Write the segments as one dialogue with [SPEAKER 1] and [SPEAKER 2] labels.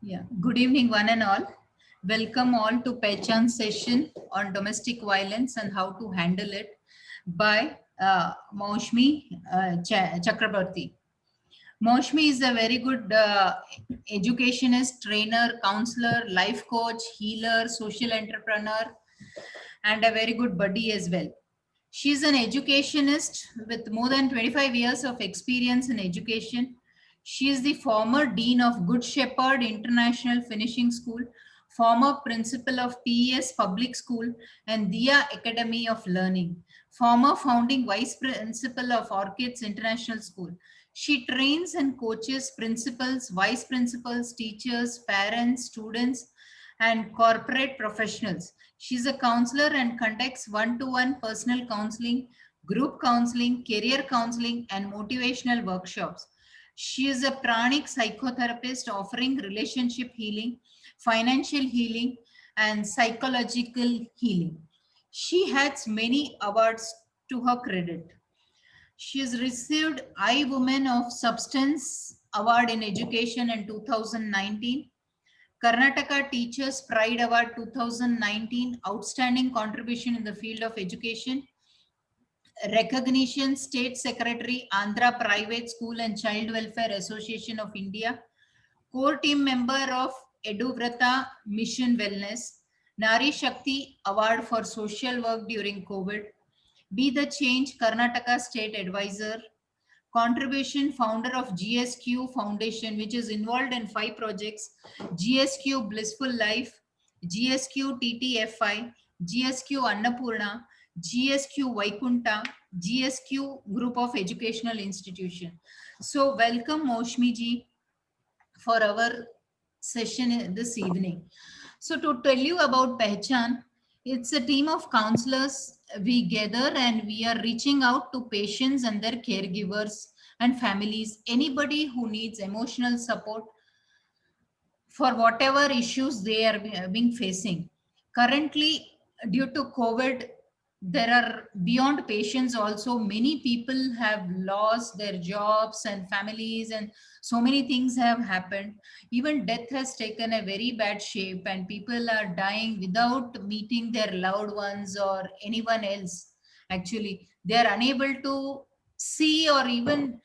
[SPEAKER 1] Yeah, good evening, one and all. Welcome all to Pehchan session on domestic violence and how to handle it by Maushmi Chakrabarti. Maushmi is a very good educationist, trainer, counselor, life coach, healer, social entrepreneur, and a very good buddy as well. She is an educationist with more than 25 years of experience in education. She is the former dean of Good Shepherd International Finishing School, former principal of PES Public School and Dia Academy of Learning, former founding vice principal of Orchids International School. She trains and coaches principals, vice principals, teachers, parents, students, and corporate professionals. She's a counselor and conducts one-to-one personal counseling, group counseling, career counseling, and motivational workshops. She is a pranic psychotherapist offering relationship healing, financial healing, and psychological healing. She has many awards to her credit. She has received I Woman of Substance Award in Education in 2019, Karnataka Teachers Pride Award 2019, Outstanding Contribution in the Field of Education, Recognition State Secretary, Andhra Private School and Child Welfare Association of India, core team member of Eduvrata Mission Wellness, Nari Shakti Award for Social Work during COVID, Be the Change Karnataka State Advisor, contribution founder of GSQ Foundation, which is involved in 5 projects: GSQ Blissful Life, GSQ TTFI, GSQ Annapurna, GSQ Vaikunta, GSQ Group of Educational Institution. So welcome Moshmi ji for our session this evening. So to tell you about Pehchan, it's a team of counselors we gather and we are reaching out to patients and their caregivers and families, anybody who needs emotional support for whatever issues they are being facing. Currently, due to COVID, there are beyond patients also many people have lost their jobs and families, and so many things have happened. Even death has taken a very bad shape and people are dying without meeting their loved ones or anyone else. Actually, they are unable to see or even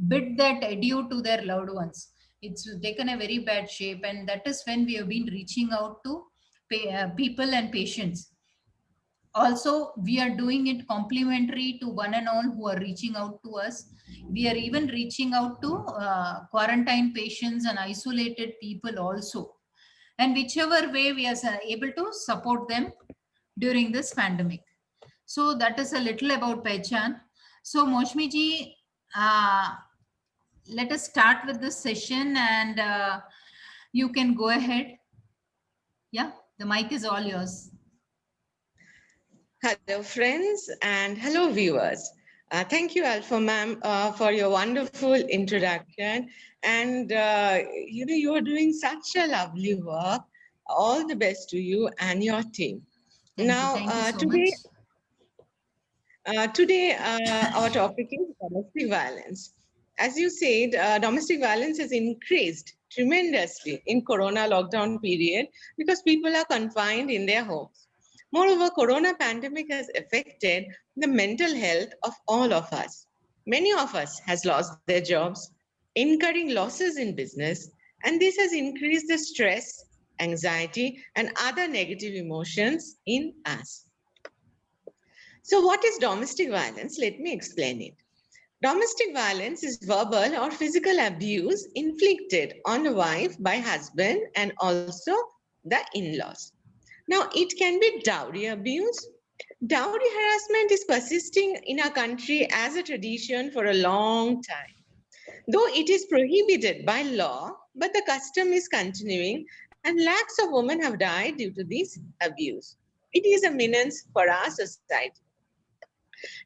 [SPEAKER 1] bid that adieu to their loved ones. It's taken a very bad shape, and that is when we have been reaching out to people and patients. Also, we are doing it complementary to one and all who are reaching out to us. We are even reaching out to quarantine patients and isolated people also, and whichever way we are able to support them during this pandemic. So that is a little about Pehchan. So Moshmi ji, let us start with this session, and you can go ahead. Yeah, the mic is all yours.
[SPEAKER 2] Hello, friends, and hello, viewers. Thank you, Alpha Ma'am, for your wonderful introduction. And you are doing such a lovely work. All the best to you and your team.
[SPEAKER 1] Thank you.
[SPEAKER 2] Now,
[SPEAKER 1] Thank you so much.
[SPEAKER 2] today, our topic is domestic violence. As you said, domestic violence has increased tremendously in Corona lockdown period because people are confined in their homes. Moreover, Corona pandemic has affected the mental health of all of us. Many of us has lost their jobs, incurring losses in business, and this has increased the stress, anxiety, and other negative emotions in us. So, what is domestic violence? Let me explain it. Domestic violence is verbal or physical abuse inflicted on a wife by husband and also the in-laws. Now, it can be dowry abuse. Dowry harassment is persisting in our country as a tradition for a long time. Though it is prohibited by law, but the custom is continuing and lakhs of women have died due to this abuse. It is a menace for our society.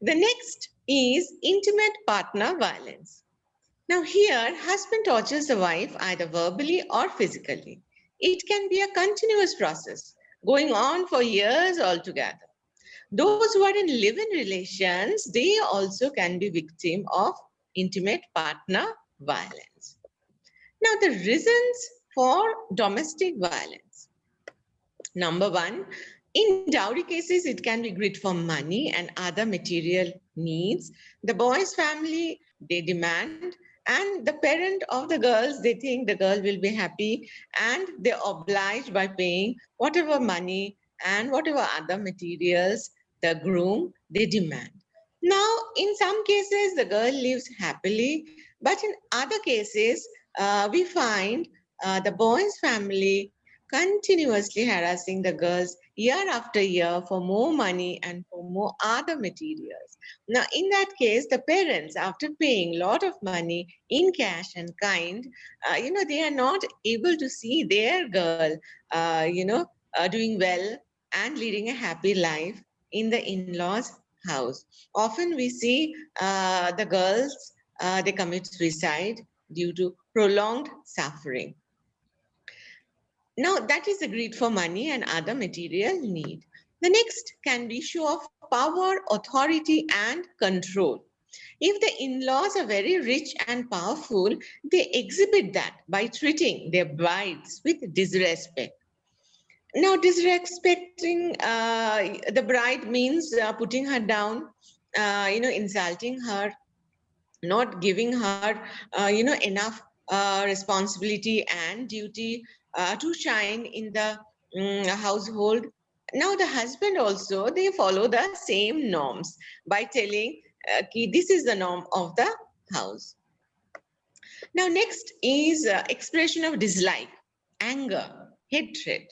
[SPEAKER 2] The next is intimate partner violence. Now, here, husband tortures the wife either verbally or physically. It can be a continuous process going on for years altogether. Those who are in live-in relations, they also can be victim of intimate partner violence. Now, the reasons for domestic violence. Number one, in dowry cases, it can be greed for money and other material needs. The boy's family, they demand, and the parent of the girls, they think the girl will be happy, and they're obliged by paying whatever money and whatever other materials the groom, they demand. Now, in some cases, the girl lives happily, but in other cases, we find the boy's family continuously harassing the girls year after year for more money and for more other materials. Now, in that case, the parents, after paying a lot of money in cash and kind, they are not able to see their girl, doing well and leading a happy life in the in-laws' house. Often we see the girls, they commit suicide due to prolonged suffering. Now, that is the greed for money and other material need. The next can be show of power, authority, and control. If the in-laws are very rich and powerful, they exhibit that by treating their brides with disrespect. Now, disrespecting the bride means putting her down, insulting her, not giving her, enough responsibility and duty to shine in the household. Now, the husband also, they follow the same norms by telling, this is the norm of the house. Now, next is expression of dislike, anger, hatred.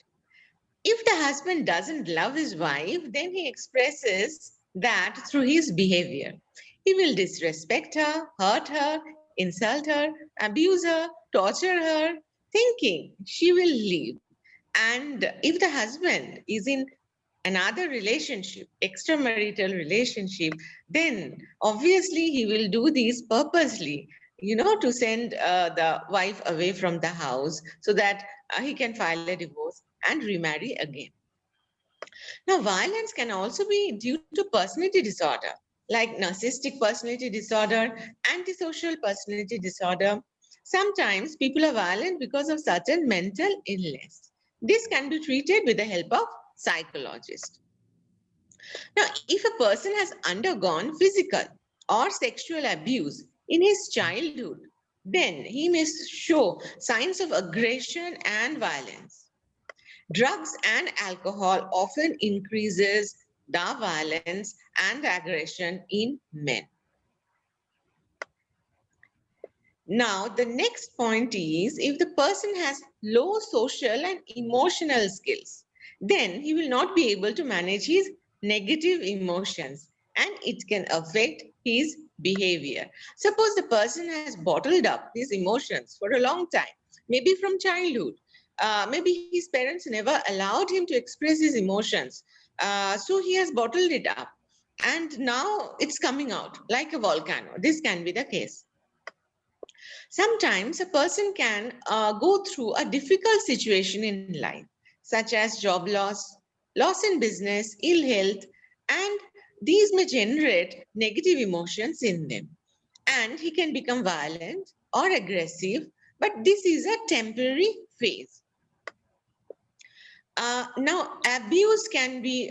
[SPEAKER 2] If the husband doesn't love his wife, then he expresses that through his behavior. He will disrespect her, hurt her, insult her, abuse her, torture her, thinking she will leave. And if the husband is in another relationship, extramarital relationship, then obviously he will do this purposely, to send the wife away from the house so that he can file a divorce and remarry again. Now, violence can also be due to personality disorder, like narcissistic personality disorder, antisocial personality disorder. Sometimes people are violent because of certain mental illness. This can be treated with the help of psychologists. Now, if a person has undergone physical or sexual abuse in his childhood, then he may show signs of aggression and violence. Drugs and alcohol often increases the violence and aggression in men. Now, the next point is if the person has low social and emotional skills, then he will not be able to manage his negative emotions and it can affect his behavior. Suppose the person has bottled up his emotions for a long time, maybe from childhood. Maybe his parents never allowed him to express his emotions. So he has bottled it up and now it's coming out like a volcano. This can be the case. Sometimes a person can go through a difficult situation in life, such as job loss, loss in business, ill health, and these may generate negative emotions in them. And he can become violent or aggressive, but this is a temporary phase. Now, abuse can be,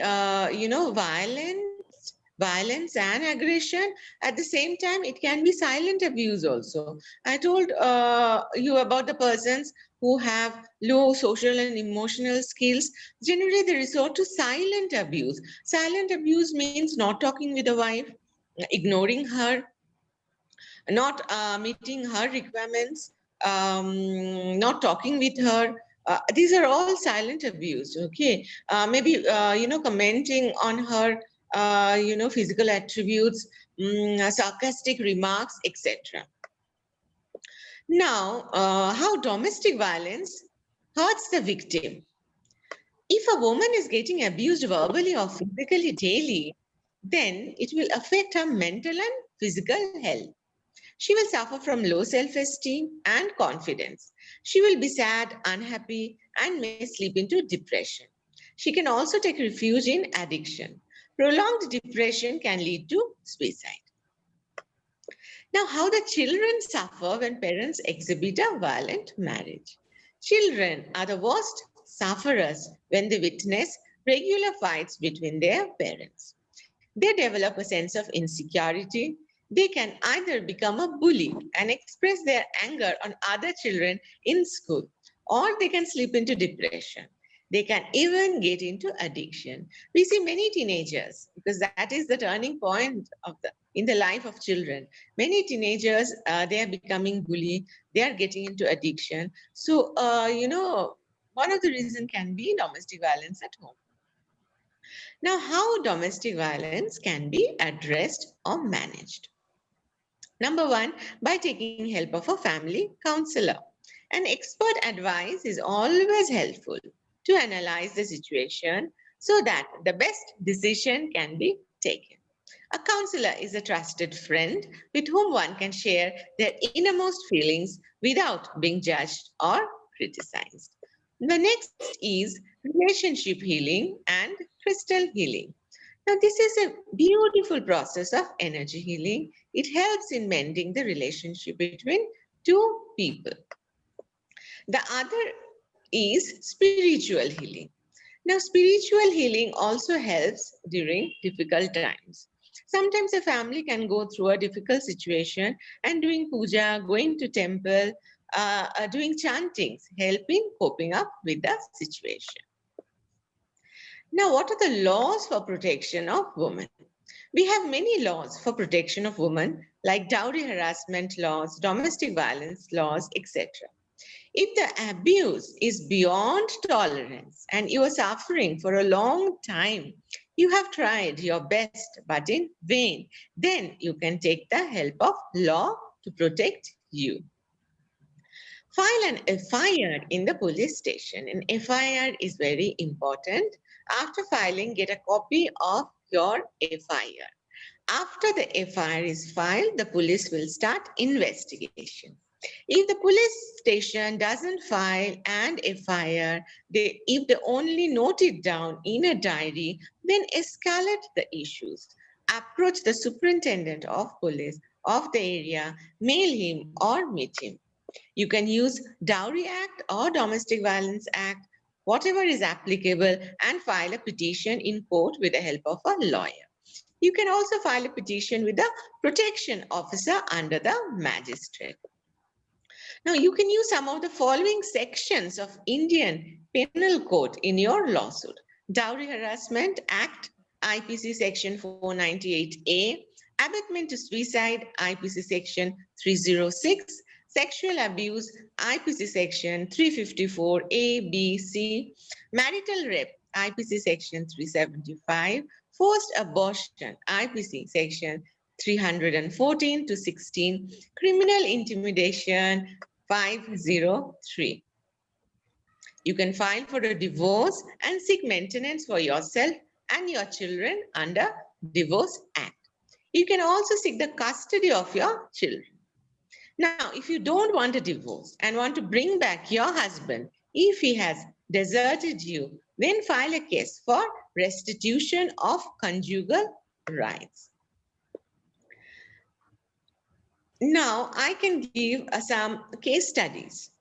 [SPEAKER 2] violence and aggression. At the same time, it can be silent abuse also. I told you about the persons who have low social and emotional skills. Generally, they resort to silent abuse. Silent abuse means not talking with the wife, ignoring her, not meeting her requirements, not talking with her. These are all silent abuse, okay? Maybe, commenting on her, physical attributes, sarcastic remarks, etc. Now, how domestic violence hurts the victim. If a woman is getting abused verbally or physically daily, then it will affect her mental and physical health. She will suffer from low self-esteem and confidence. She will be sad, unhappy, and may slip into depression. She can also take refuge in addiction. Prolonged depression can lead to suicide. Now, how the children suffer when parents exhibit a violent marriage. Children are the worst sufferers when they witness regular fights between their parents. They develop a sense of insecurity. They can either become a bully and express their anger on other children in school, or they can slip into depression. They can even get into addiction. We see many teenagers, because that is the turning point of in the life of children. Many teenagers, they are becoming bully. They are getting into addiction. So, one of the reasons can be domestic violence at home. Now, how domestic violence can be addressed or managed? Number one, by taking help of a family counselor. An expert advice is always helpful to analyze the situation so that the best decision can be taken. A counselor is a trusted friend with whom one can share their innermost feelings without being judged or criticized. The next is relationship healing and crystal healing. Now, this is a beautiful process of energy healing. It helps in mending the relationship between two people. The other is spiritual healing. Now, spiritual healing also helps during difficult times. Sometimes a family can go through a difficult situation, and doing puja, going to temple, doing chantings, helping coping up with the situation. Now, what are the laws for protection of women? We have many laws for protection of women, like dowry harassment laws, domestic violence laws, etc. If the abuse is beyond tolerance and you are suffering for a long time, you have tried your best but in vain, then you can take the help of law to protect you. File an FIR in the police station. An FIR is very important. After filing, get a copy of your FIR. After the FIR is filed, the police will start investigation. If the police station doesn't file an FIR, if they only note it down in a diary, then escalate the issues. Approach the superintendent of police of the area, mail him or meet him. You can use Dowry Act or Domestic Violence Act, whatever is applicable, and file a petition in court with the help of a lawyer. You can also file a petition with the protection officer under the magistrate. Now, you can use some of the following sections of Indian Penal Code in your lawsuit. Dowry Harassment Act, IPC Section 498A, Abetment to Suicide, IPC Section 306, Sexual Abuse, IPC Section 354A, B, C, Marital Rape, IPC Section 375, Forced Abortion, IPC Section 314 to 16, Criminal Intimidation 503. You can file for a divorce and seek maintenance for yourself and your children under Divorce Act. You can also seek the custody of your children. Now, if you don't want a divorce and want to bring back your husband, if he has deserted you, then file a case for restitution of conjugal rights. Now, I can give some case studies.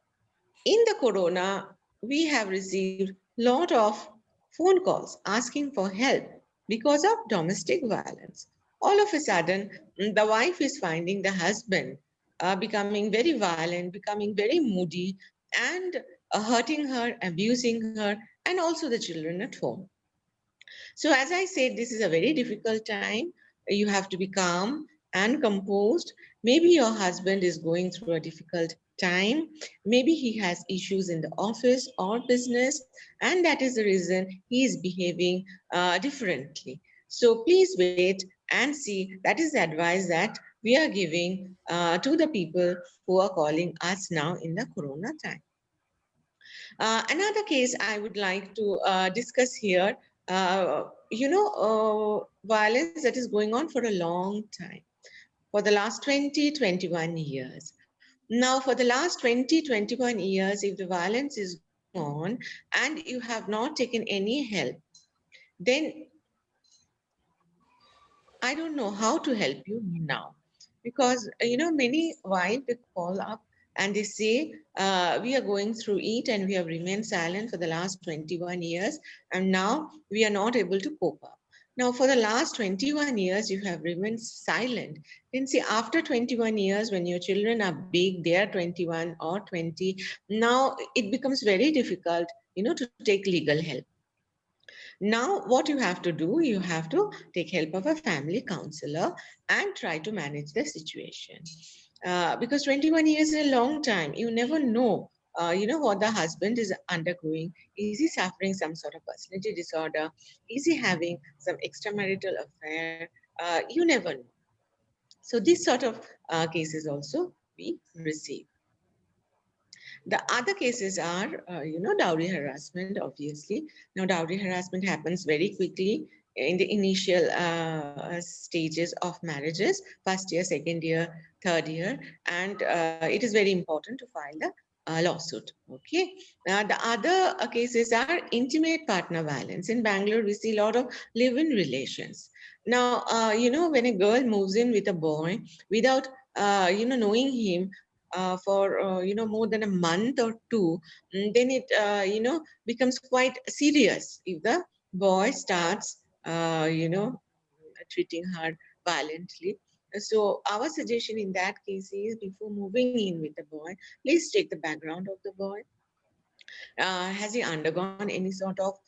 [SPEAKER 2] In the corona, we have received a lot of phone calls asking for help because of domestic violence. All of a sudden, the wife is finding the husband becoming very violent, becoming very moody, and hurting her, abusing her, and also the children at home. So, as I said, this is a very difficult time. You have to be calm and composed. Maybe your husband is going through a difficult time. Maybe he has issues in the office or business, and that is the reason he is behaving differently. So please wait and see. That is the advice that we are giving to the people who are calling us now in the corona time. Another case I would like to discuss here, violence that is going on for a long time, for the last 20, 21 years. Now, for the last 20, 21 years, if the violence is going on and you have not taken any help, then I don't know how to help you now. Because, many wives, they call up And they say, we are going through it and we have remained silent for the last 21 years, and now we are not able to cope up. Now, for the last 21 years, you have remained silent. Then see, after 21 years, when your children are big, they are 21 or 20, now it becomes very difficult, to take legal help. Now, what you have to do, you have to take help of a family counselor and try to manage the situation. Because 21 years is a long time. You never know, what the husband is undergoing. Is he suffering some sort of personality disorder? Is he having some extramarital affair? You never know. So these sort of cases also we receive. The other cases are, dowry harassment, obviously. Now, dowry harassment happens very quickly in the initial stages of marriages, first year, second year, third year, and it is very important to file the lawsuit. Okay. The other cases are intimate partner violence. In Bangalore, we see a lot of live-in relations. Now, when a girl moves in with a boy without, knowing him, for more than a month or two, then it becomes quite serious if the boy starts treating her violently. So our suggestion in that case is, before moving in with the boy, please check the background of the boy. Has he undergone any sort of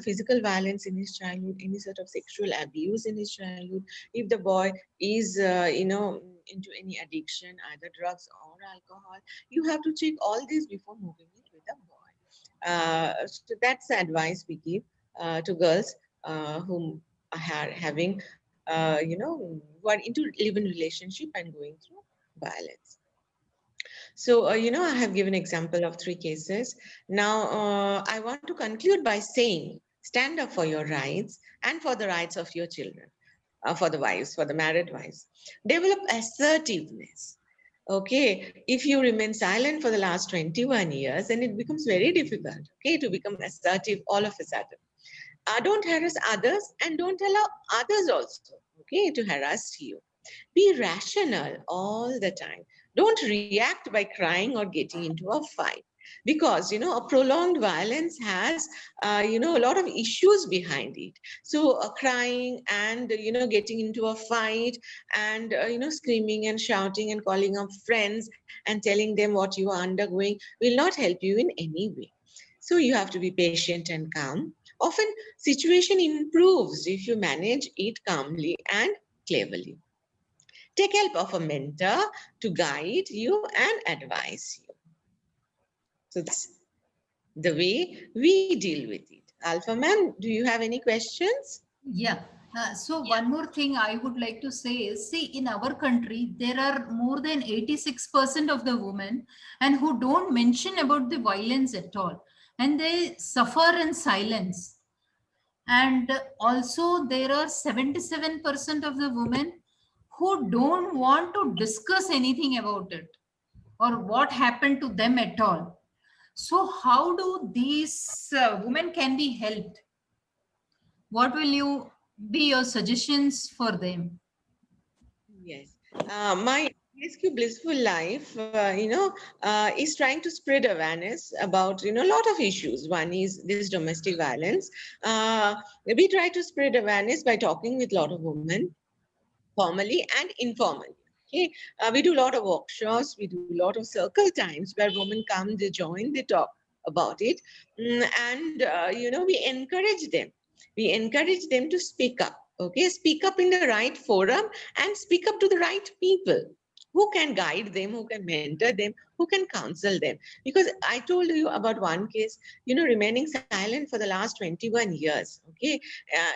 [SPEAKER 2] physical violence in his childhood, any sort of sexual abuse in his childhood? If the boy is into any addiction, either drugs or alcohol, you have to check all this before moving in with the boy. So that's the advice we give to girls whom are having who are into live-in relationship and going through violence. So, I have given example of 3 cases. Now, I want to conclude by saying, stand up for your rights and for the rights of your children, for the wives, for the married wives. Develop assertiveness. Okay, if you remain silent for the last 21 years, then it becomes very difficult, okay, to become assertive all of a sudden. Don't harass others and don't allow others also, okay, to harass you. Be rational all the time. Don't react by crying or getting into a fight, because a prolonged violence has a lot of issues behind it. So crying and getting into a fight and screaming and shouting and calling up friends and telling them what you are undergoing will not help you in any way. So you have to be patient and calm. Often situation improves if you manage it calmly and cleverly. Take help of a mentor to guide you and advise you. So that's the way we deal with it. Alpha ma'am, do you have any questions?
[SPEAKER 1] Yeah. So one more thing I would like to say is, see, in our country, there are more than 86% of the women and who don't mention about the violence at all. And they suffer in silence. And also there are 77% of the women who don't want to discuss anything about it or what happened to them at all. So how do these women can be helped? What will you be your suggestions for them?
[SPEAKER 2] Yes. My Rescue Blissful Life, is trying to spread awareness about, a lot of issues. One is this domestic violence. We try to spread awareness by talking with a lot of women, formally and informally. Okay, we do a lot of workshops, we do a lot of circle times where women come, they join, they talk about it, and we encourage them. We encourage them to speak up. Okay, speak up in the right forum and speak up to the right people who can guide them, who can mentor them, who can counsel them. Because I told you about one case, remaining silent for the last 21 years. Okay,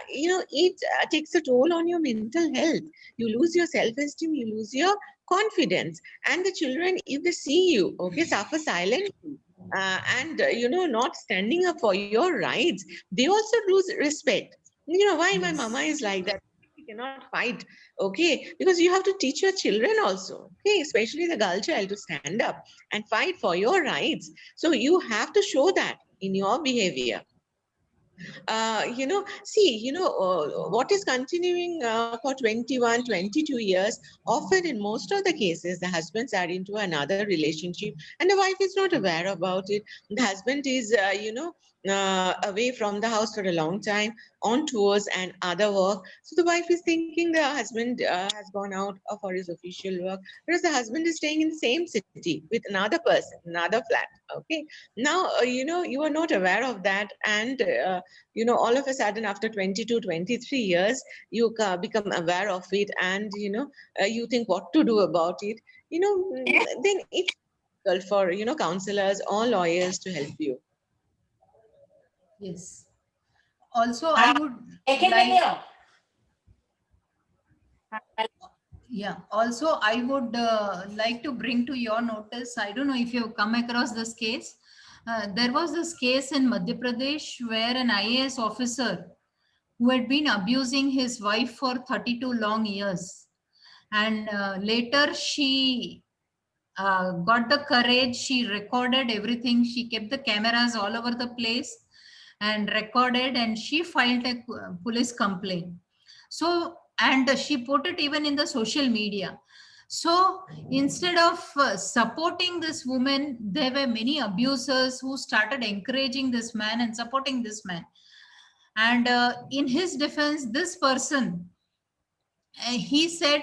[SPEAKER 2] it takes a toll on your mental health. You lose your self-esteem, you lose your confidence, and the children, if they see you suffer silently and not standing up for your rights, they also lose respect. Why my mama
[SPEAKER 1] Yes.
[SPEAKER 2] is like that? We cannot fight, okay, because you have to teach your children also, okay, especially the girl child, to stand up and fight for your rights. So you have to show that in your behavior. What is continuing for 21, 22 years, often in most of the cases, the husbands are into another relationship and the wife is not aware about it. The husband is, away from the house for a long time, on tours and other work. So the wife is thinking the husband has gone out for his official work, whereas the husband is staying in the same city with another person, another flat. Okay. Now, you are not aware of that. And, all of a sudden, after 22, 23 years, you become aware of it and, you think what to do about it. Then it's difficult for, counselors or lawyers to help you.
[SPEAKER 1] Yes. Also, I would like, yeah, also I would like to bring to your notice, I don't know if you've come across this case. There was this case in Madhya Pradesh where an IAS officer who had been abusing his wife for 32 long years. And later she got the courage, she recorded everything, she kept the cameras all over the place and recorded, and she filed a police complaint. So, and she put it even in the social media. So instead of supporting this woman, there were many abusers who started encouraging this man and supporting this man. And in his defense, this person, he said,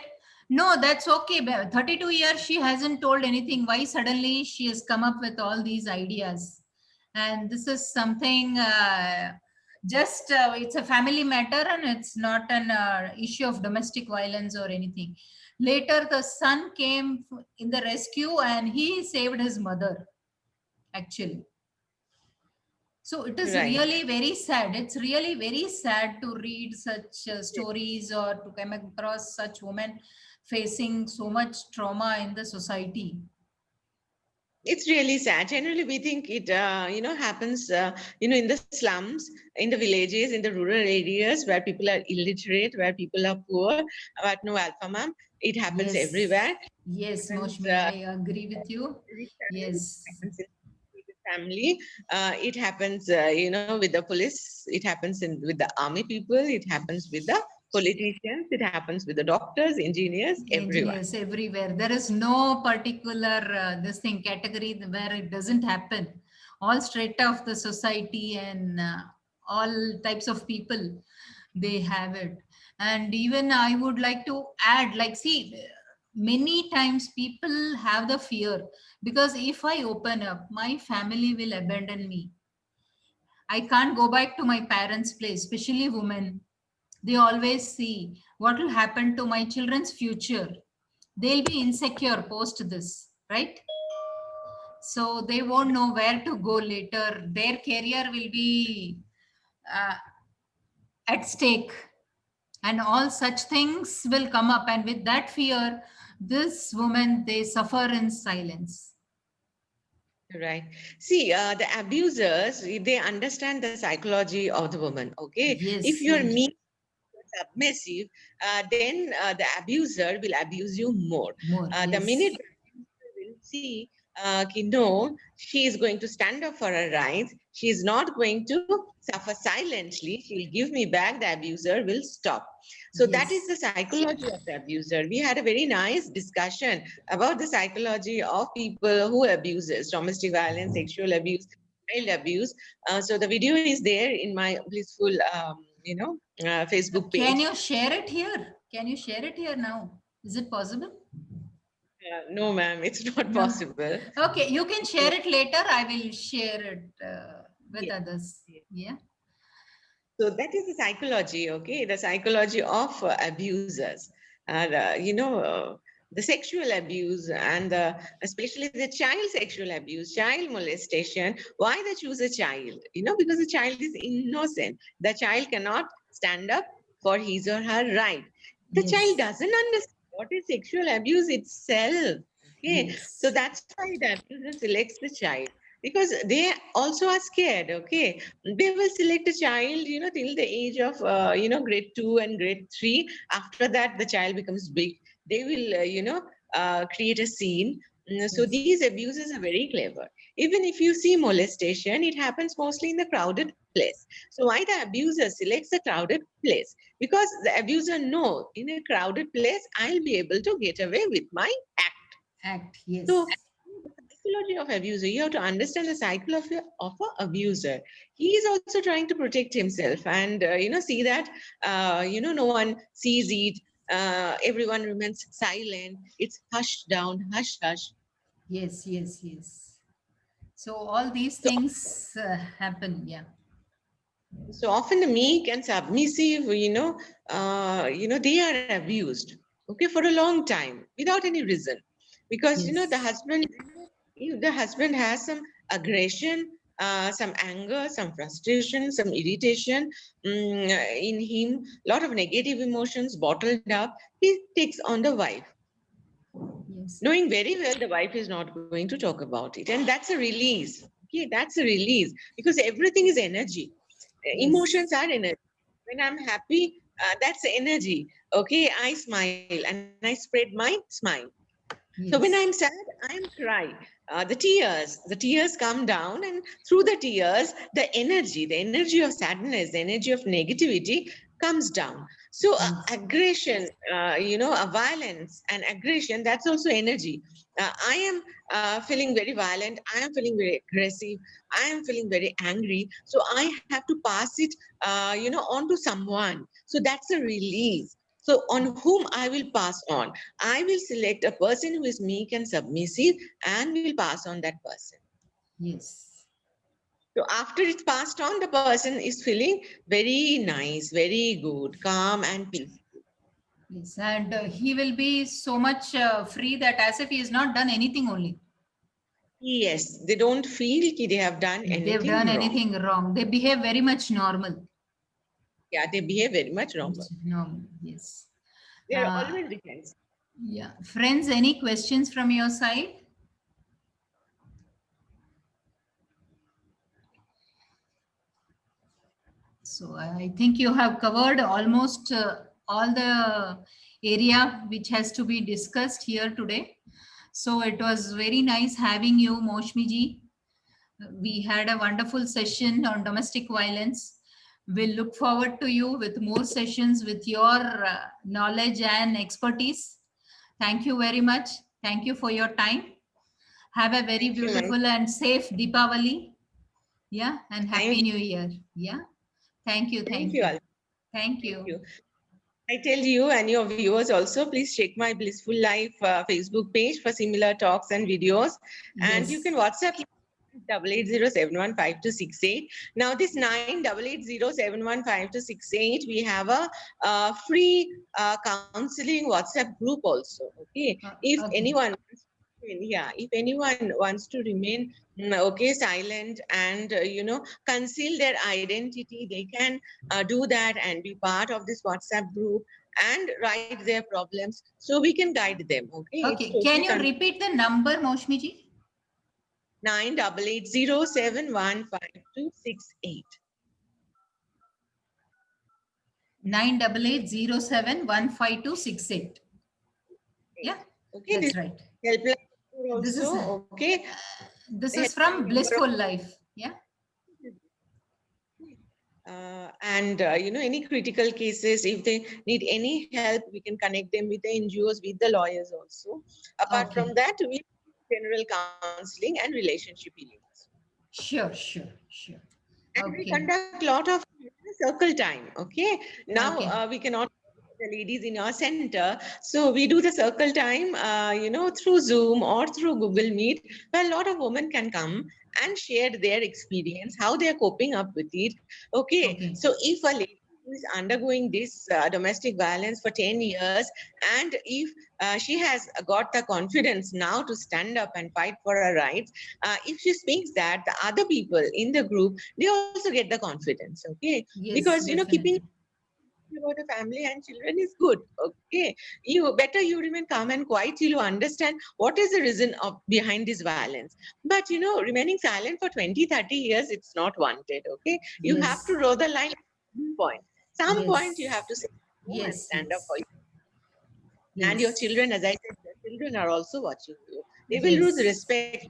[SPEAKER 1] no, that's okay, 32 years she hasn't told anything, why suddenly she has come up with all these ideas? And this is something, just it's a family matter and it's not an issue of domestic violence or anything. Later the son came in the rescue and he saved his mother, actually. So it is
[SPEAKER 2] Right.
[SPEAKER 1] really very sad. It's really very sad to read such stories or to come across such women facing so much trauma in the society.
[SPEAKER 2] It's really sad. Generally, we think it, happens, in the slums, in the villages, in the rural areas where people are illiterate, where people are poor. But no, Alpha Ma'am, it happens
[SPEAKER 1] Yes.
[SPEAKER 2] everywhere.
[SPEAKER 1] Yes,
[SPEAKER 2] Happens,
[SPEAKER 1] Moshmi, I agree with you.
[SPEAKER 2] it
[SPEAKER 1] Yes.
[SPEAKER 2] happens in the family. It happens, with the police. It happens with the army people. It happens with the politicians. It happens with the doctors, engineers, everyone.
[SPEAKER 1] Engineers everywhere. There is no particular this thing category where it doesn't happen. All straight off the society and all types of people, they have it. And even I would like to add, like, see, many times people have the fear because if I open up, my family will abandon me. I can't go back to my parents' place, especially women. They always see what will happen to my children's future. They'll be insecure post this, right? So they won't know where to go later. Their career will be uh, at stake, and all such things will come up. And with that fear, this woman, they suffer in silence.
[SPEAKER 2] Right. See, the abusers, they understand the psychology of the woman. Okay. If
[SPEAKER 1] Yes,
[SPEAKER 2] you're
[SPEAKER 1] yes,
[SPEAKER 2] mean, submissive, then the abuser will abuse you more.
[SPEAKER 1] more.
[SPEAKER 2] The minute
[SPEAKER 1] Yes,
[SPEAKER 2] the abuser will see, no, she is going to stand up for her rights. She is not going to suffer silently. She'll give me back. The abuser will stop. So that is
[SPEAKER 1] yes,
[SPEAKER 2] the psychology of the abuser. We had a very nice discussion about the psychology of people who abuses, domestic violence, sexual abuse, child abuse. So the video is there in my blissful, Facebook
[SPEAKER 1] can
[SPEAKER 2] page.
[SPEAKER 1] you share it here? Can you share it here now? Is it possible?
[SPEAKER 2] No, ma'am, it's not
[SPEAKER 1] No.
[SPEAKER 2] possible.
[SPEAKER 1] Okay, you can
[SPEAKER 2] So,
[SPEAKER 1] share it later. I will share it with
[SPEAKER 2] yes,
[SPEAKER 1] others.
[SPEAKER 2] yes.
[SPEAKER 1] Yeah.
[SPEAKER 2] So that is the psychology, okay? The psychology of abusers. And, the sexual abuse and especially the child sexual abuse, child molestation. Why they choose a child? Because the child is innocent. The child cannot stand up for his or her right. The child
[SPEAKER 1] Yes.
[SPEAKER 2] doesn't understand what is sexual abuse itself. Okay, so
[SPEAKER 1] Yes.
[SPEAKER 2] that's why the abuser selects the child because they also are scared. Okay, they will select a child, till the age of, grade 2 and grade 3. After that, the child becomes big. They will, create a scene. So
[SPEAKER 1] Yes.
[SPEAKER 2] these abuses are very clever. Even if you see molestation, it happens mostly in the crowded place. So why the abuser selects a crowded place? Because the abuser know in a crowded place, I'll be able to get away with my act. So
[SPEAKER 1] Yes.
[SPEAKER 2] the psychology of abuser, you have to understand the cycle of a abuser. He is also trying to protect himself and, see that, no one sees it. Everyone remains silent. It's hushed down, hush, hush.
[SPEAKER 1] Yes. Yes. Yes. So all these
[SPEAKER 2] So
[SPEAKER 1] things happen. Yeah.
[SPEAKER 2] So often the meek and submissive, they are abused, okay, for a long time without any reason, because
[SPEAKER 1] Yes.
[SPEAKER 2] the husband has some aggression, some anger, some frustration, some irritation in him, lot of negative emotions bottled up. He takes on the wife,
[SPEAKER 1] Yes.
[SPEAKER 2] knowing very well the wife is not going to talk about it, and that's a release. Okay, that's a release because everything is energy. Emotions
[SPEAKER 1] Yes.
[SPEAKER 2] are energy. When I'm happy, that's energy. Okay, I smile and I spread my smile. So when I'm sad,
[SPEAKER 1] Yes.
[SPEAKER 2] I'm cry. The tears come down, and through the tears, the energy of sadness, the energy of negativity comes down. So
[SPEAKER 1] Yes.
[SPEAKER 2] aggression, a violence and aggression, that's also energy. I am feeling very violent. I am feeling very aggressive. I am feeling very angry. So I have to pass it, on to someone. So that's a release. So on whom I will pass on? I will select a person who is meek and submissive and will pass on that person.
[SPEAKER 1] Yes.
[SPEAKER 2] So after it's passed on, the person is feeling very nice, very good, calm and peaceful.
[SPEAKER 1] Yes. And he will be so much free that as if he has not done anything only.
[SPEAKER 2] Yes, they don't feel they have done
[SPEAKER 1] They've
[SPEAKER 2] anything
[SPEAKER 1] done
[SPEAKER 2] wrong.
[SPEAKER 1] anything wrong. They behave very much normal.
[SPEAKER 2] Yeah, they behave very much normal.
[SPEAKER 1] It's normal. Yes.
[SPEAKER 2] They're
[SPEAKER 1] Uh,
[SPEAKER 2] always defensive.
[SPEAKER 1] yeah. Friends, any questions from your side? So I think you have covered almost all the area which has to be discussed here today. So it was very nice having you, Moshmiji. We had a wonderful session on domestic violence. We'll look forward to you with more sessions with your knowledge and expertise. Thank you very much. Thank you for your time. Have a very
[SPEAKER 2] Thank you, man.
[SPEAKER 1] beautiful and safe Deepavali. Yeah, and
[SPEAKER 2] Thank
[SPEAKER 1] Happy
[SPEAKER 2] you.
[SPEAKER 1] New Year. Yeah. Thank you.
[SPEAKER 2] Thank
[SPEAKER 1] Thank
[SPEAKER 2] you,
[SPEAKER 1] you.
[SPEAKER 2] Al.
[SPEAKER 1] Thank
[SPEAKER 2] Thank
[SPEAKER 1] you.
[SPEAKER 2] you. I tell you and your viewers also, please check my Blissful Life Facebook page for similar talks and videos. And you
[SPEAKER 1] Yes.
[SPEAKER 2] can WhatsApp 8807152268. Now this 9880715268, we have a free counseling WhatsApp group also. Okay, if
[SPEAKER 1] Okay.
[SPEAKER 2] anyone, yeah, if anyone wants to remain okay silent and conceal their identity, they can do that and be part of this WhatsApp group and write their problems so we can guide them. Okay, it's
[SPEAKER 1] Okay.
[SPEAKER 2] totally
[SPEAKER 1] Can you repeat the number, Moshmiji?
[SPEAKER 2] 9880715268.
[SPEAKER 1] 9880715268. Yeah,
[SPEAKER 2] Okay, this
[SPEAKER 1] that's right.
[SPEAKER 2] helpline number
[SPEAKER 1] This is
[SPEAKER 2] also. Okay,
[SPEAKER 1] this
[SPEAKER 2] the
[SPEAKER 1] is
[SPEAKER 2] helpline
[SPEAKER 1] from
[SPEAKER 2] number.
[SPEAKER 1] Blissful Life. Yeah.
[SPEAKER 2] And any critical cases, if they need any help, we can connect them with the NGOs, with the lawyers also. Apart from
[SPEAKER 1] Okay.
[SPEAKER 2] that, we general counseling and relationship healing.
[SPEAKER 1] Sure. Sure. Sure.
[SPEAKER 2] And we
[SPEAKER 1] Okay.
[SPEAKER 2] conduct a lot of circle time. Okay, now
[SPEAKER 1] Okay.
[SPEAKER 2] we cannot the ladies in our center, so we do the circle time through Zoom or through Google Meet, where a lot of women can come and share their experience, how they are coping up with it. Okay,
[SPEAKER 1] Okay.
[SPEAKER 2] so if a lady who is undergoing this domestic violence for 10 years, and if she has got the confidence now to stand up and fight for her rights, if she speaks that, the other people in the group, they also get the confidence. Okay, because
[SPEAKER 1] Yes,
[SPEAKER 2] keeping
[SPEAKER 1] definitely.
[SPEAKER 2] about the family and children is good. Okay, you better you remain calm and quiet till you understand what is the reason of behind this violence. But remaining silent for 20-30 years, it's not wanted. Okay, you have to
[SPEAKER 1] Yes.
[SPEAKER 2] draw the line at some point you have
[SPEAKER 1] Yes.
[SPEAKER 2] to say no and
[SPEAKER 1] Yes.
[SPEAKER 2] stand up for
[SPEAKER 1] Yes.
[SPEAKER 2] you. And your
[SPEAKER 1] Yes.
[SPEAKER 2] children, as I said, your children are also watching you. They will lose
[SPEAKER 1] Yes.
[SPEAKER 2] respect.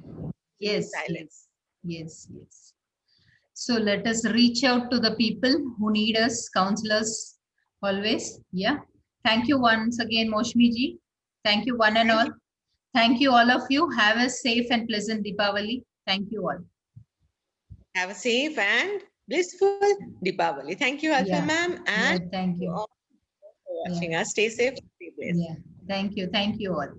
[SPEAKER 1] Yes,
[SPEAKER 2] silence.
[SPEAKER 1] yes. So let us reach out to the people who need us, counselors, always. Yeah. Thank you once again, Moshmi ji. Thank you, one and
[SPEAKER 2] Thank
[SPEAKER 1] all.
[SPEAKER 2] you.
[SPEAKER 1] Thank you, all of you. Have a safe and pleasant Deepavali. Thank you all.
[SPEAKER 2] Have a safe and blissful Deepavali. Thank you, Alpha
[SPEAKER 1] Yeah.
[SPEAKER 2] Ma'am,
[SPEAKER 1] Yeah.
[SPEAKER 2] and
[SPEAKER 1] Thank
[SPEAKER 2] you
[SPEAKER 1] you.
[SPEAKER 2] all for
[SPEAKER 1] Yeah.
[SPEAKER 2] watching us. Stay safe, stay blessed.
[SPEAKER 1] Yeah. Thank you. Thank you all.